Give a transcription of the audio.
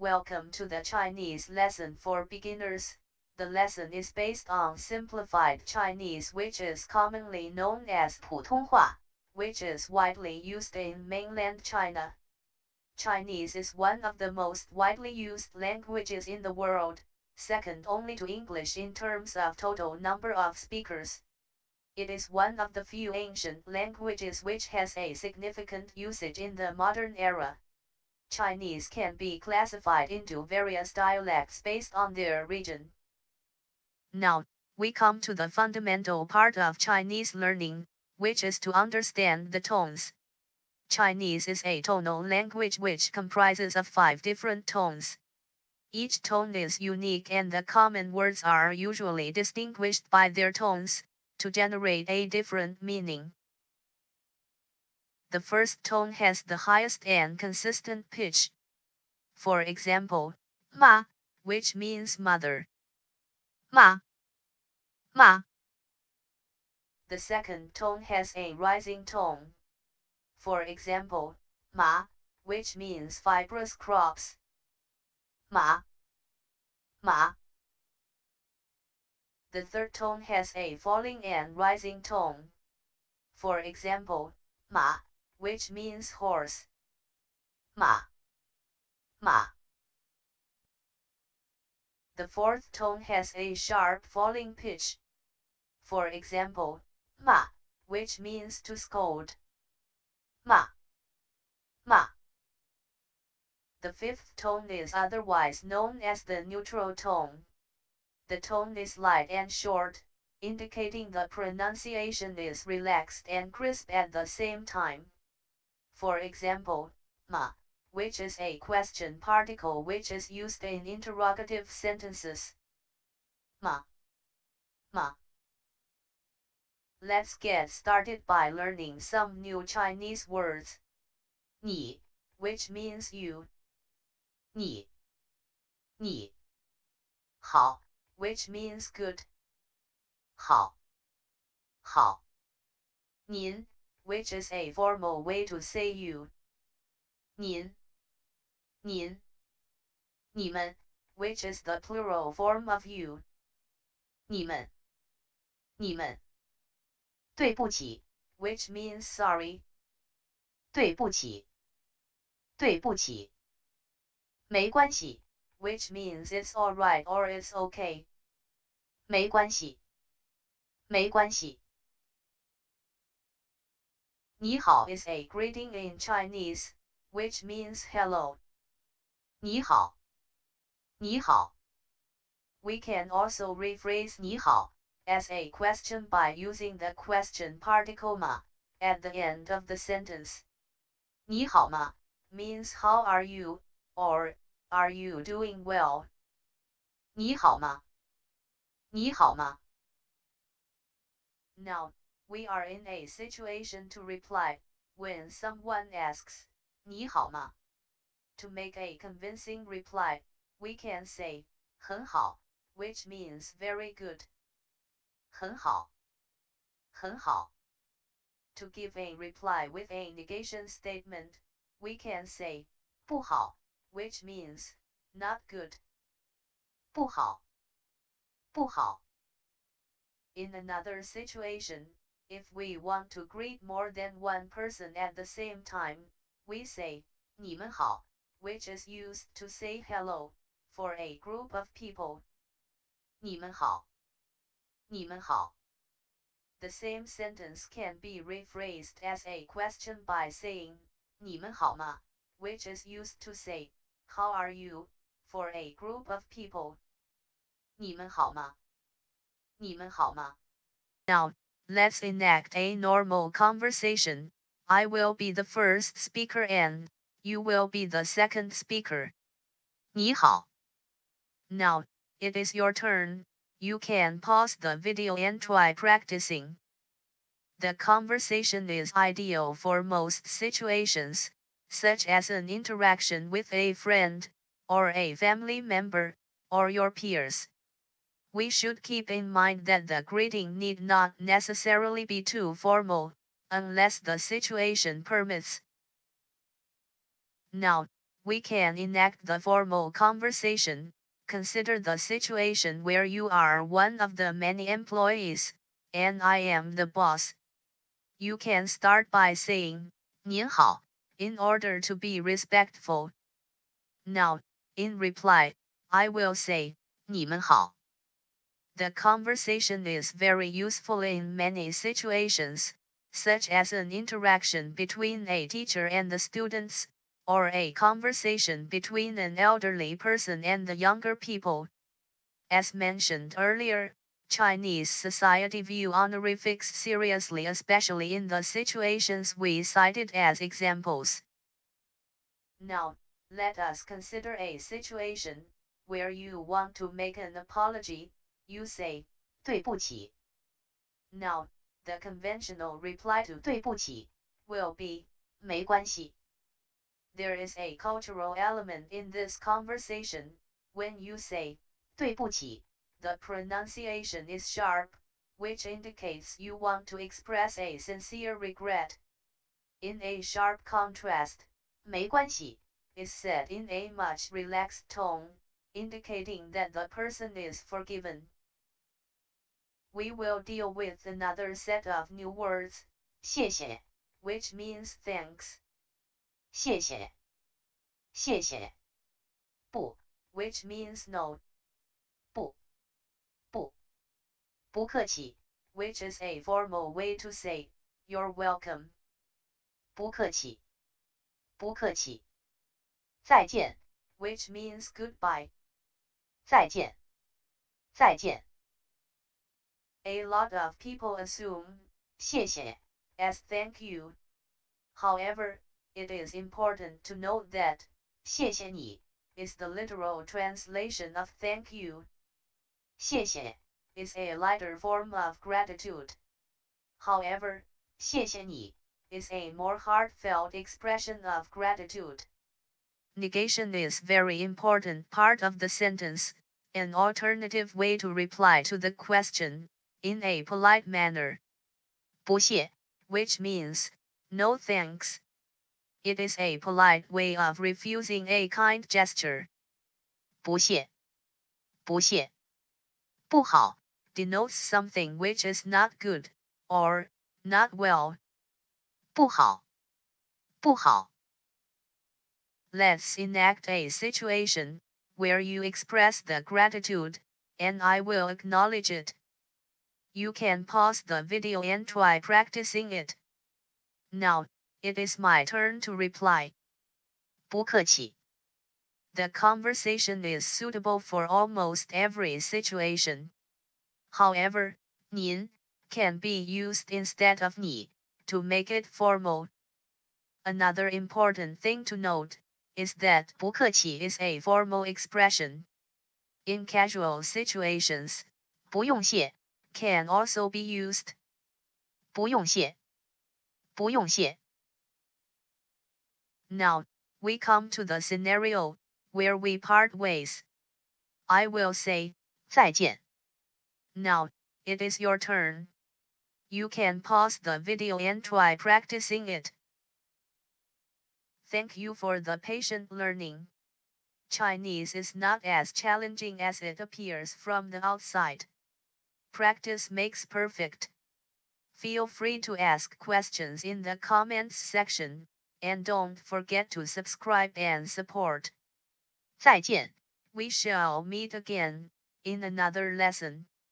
Welcome to the Chinese lesson for beginners. The lesson is based on Simplified Chinese, which is commonly known as 普通话, which is widely used in mainland China. Chinese is one of the most widely used languages in the world, second only to English in terms of total number of speakers. It is one of the few ancient languages which has a significant usage in the modern era. Chinese can be classified into various dialects based on their region. Now, we come to the fundamental part of Chinese learning, which is to understand the tones. Chinese is a tonal language which comprises of 5 different tones. Each tone is unique and the common words are usually distinguished by their tones, to generate a different meaning. The first tone has the highest and consistent pitch. For example, ma, which means mother. Ma, ma. The second tone has a rising tone. For example, ma, which means fibrous crops. Ma, ma. The third tone has a falling and rising tone. For example, ma, which means horse. Ma, ma. The fourth tone has a sharp falling pitch. For example, ma, which means to scold. Ma, ma. The fifth tone is otherwise known as the neutral tone. The tone is light and short, indicating the pronunciation is relaxed and crisp at the same time. For example, ma, which is a question particle which is used in interrogative sentences. Ma, ma. Let's get started by learning some new Chinese words. 你, which means you. 你, 你. 好, which means good. 好, 好. 您, which is a formal way to say you. 您, 您. 你们, which is the plural form of you. 你们, 你们. 对不起, which means sorry. 对不起, 对不起. 没关系, which means it's alright or it's okay. 没关系, 没关系. 你好 is a greeting in Chinese, which means hello. 你好, 你好. We can also rephrase 你好 as a question by using the question particle ma at the end of the sentence. 你好吗 means how are you, or are you doing well? 你好吗? 你好吗? Now, we are in a situation to reply when someone asks, 你好吗? To make a convincing reply, we can say, 很好, which means very good. 很好, 很好. To give a reply with a negation statement, we can say, 不好, which means not good. 不好, 不好. In another situation, if we want to greet more than one person at the same time, we say, 你们好, which is used to say hello for a group of people. 你们好, 你们好. The same sentence can be rephrased as a question by saying, 你们好吗, which is used to say, how are you, for a group of people. 你们好吗? 你们好吗? Now, let's enact a normal conversation. I will be the first speaker and you will be the second speaker. 你好. Now, it is your turn. You can pause the video and try practicing. The conversation is ideal for most situations, such as an interaction with a friend, or a family member, or your peers. We should keep in mind that the greeting need not necessarily be too formal, unless the situation permits. Now, we can enact the formal conversation. Consider the situation where you are one of the many employees, and I am the boss. You can start by saying, 您好, in order to be respectful. Now, in reply, I will say, 你们好. The conversation is very useful in many situations, such as an interaction between a teacher and the students, or a conversation between an elderly person and the younger people. As mentioned earlier, Chinese society view honorifics seriously, especially in the situations we cited as examples. Now, let us consider a situation where you want to make an apology. You say, 对不起. Now, the conventional reply to 对不起 will be, 没关系. There is a cultural element in this conversation. When you say, 对不起, the pronunciation is sharp, which indicates you want to express a sincere regret. In a sharp contrast, 没关系 is said in a much relaxed tone, indicating that the person is forgiven. We will deal with another set of new words, 谢谢, which means thanks. 谢谢. 谢谢. 不, which means no. 不. 不. 不客气, which is a formal way to say, you're welcome. 不客气. 不客气. 再见, which means goodbye. 再见. 再见. A lot of people assume 谢谢 as thank you. However, it is important to note that 谢谢你 is the literal translation of thank you. 谢谢 is a lighter form of gratitude. However, 谢谢你 is a more heartfelt expression of gratitude. Negation is very important part of the sentence, an alternative way to reply to the question, in a polite manner. 不谢, which means, no thanks. It is a polite way of refusing a kind gesture. 不谢. 不谢. 不好 denotes something which is not good, or, not well. 不好. 不好. Let's enact a situation where you express the gratitude, and I will acknowledge it. You can pause the video and try practicing it. Now, it is my turn to reply. 不客气. The conversation is suitable for almost every situation. However, 您 can be used instead of 你 to make it formal. Another important thing to note is that 不客气 is a formal expression. In casual situations, 不用谢 can also be used. 不用谢. 不用谢. Now, we come to the scenario where we part ways. I will say, 再见. Now, it is your turn. You can pause the video and try practicing it. Thank you for the patient learning. Chinese is not as challenging as it appears from the outside. Practice makes perfect. Feel free to ask questions in the comments section, and don't forget to subscribe and support. 再见. We shall meet again in another lesson.